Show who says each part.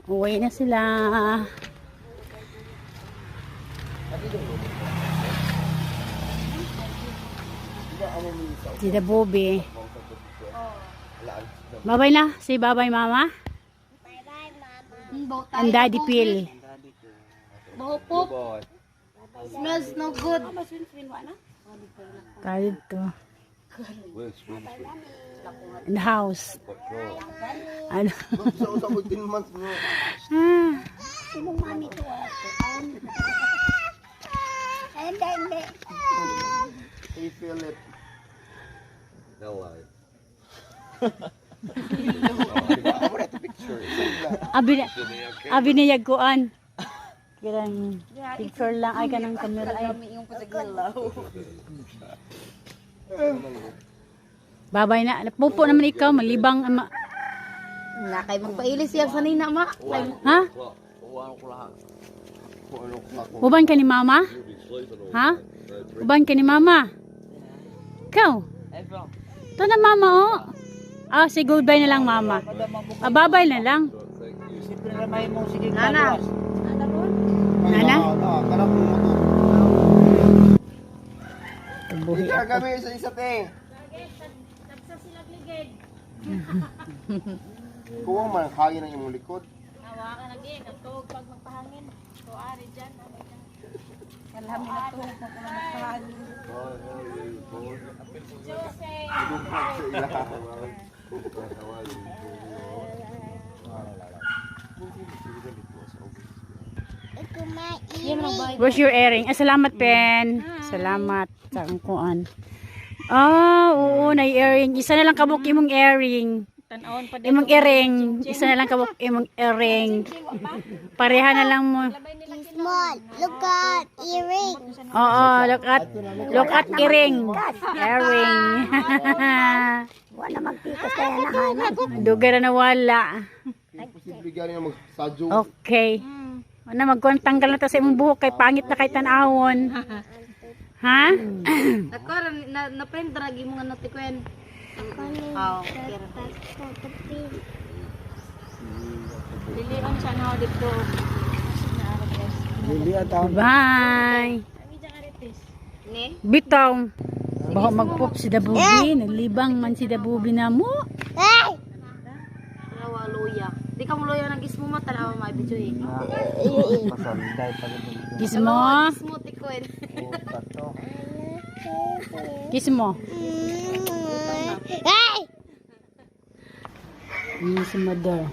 Speaker 1: Uwi na sila. Sida Bobby. Bye-bye na. Say bye-bye, Mama.
Speaker 2: Bye-bye, Mama.
Speaker 1: And Daddy Phil.
Speaker 2: Bahupop. Smells no good.
Speaker 1: Kahit to. In the house. Ano?
Speaker 2: Sinong mami to? Hindi.
Speaker 3: Can you feel it? No, I want to picture.
Speaker 1: Abi na yaguan. Kirang picture lang ay kanang camera ay. Babay na. Pupo naman ikaw malibang ama.
Speaker 2: Nakay magpailis yan sa nina, ma.
Speaker 1: Ha? Uban ka ni Mama? Ha? Uban ka ni Mama? Ikaw? Ito na Mama oh. Ah, say goodbye na lang Mama. Ah, babay na lang.
Speaker 2: Nana.
Speaker 1: Nana?
Speaker 3: Karap mo to.
Speaker 1: Buhi
Speaker 3: Hindi ka
Speaker 1: ako.
Speaker 3: kami sa isa te. Kuwang man, hangin ang iyong likod.
Speaker 2: Hawakan lagi, natog pag magpahangin. So, ari dyan. Kalami na to, magpahangin.
Speaker 1: Where's your earring? Ah, salamat, Pen. Salamat sa kuan. Ah, oo, na earring. Isa na lang kabuk imong earring. Imong earring. Isa na lang kabuk imong earring. Pareha na lang mo.
Speaker 2: Small, look at earring.
Speaker 1: Oo, look at earring. Earring.
Speaker 2: Wala magpikas kaya na hanap.
Speaker 1: Dugar na wala.
Speaker 3: Posible gani nga magsadyo.
Speaker 1: Okay. Ano magkuntanggal na ta sa imong buhok kay pangit na kay tan-awon. Ha?
Speaker 2: Ako, na-print na lagi mga notikwen. Oo, kira. Lilion siya na dito.
Speaker 1: Bye.
Speaker 2: Ni?
Speaker 1: Bitaw. Baka magpop si Dabubi. Naglibang man si Dabubi na mo.
Speaker 2: Tanawa luya. Di ka mo luya ng gismo mo, tanawa maibidyo eh.
Speaker 1: Kiss mo.
Speaker 2: Gismo tikwen.
Speaker 1: Kiss mo. Kiss mo daw.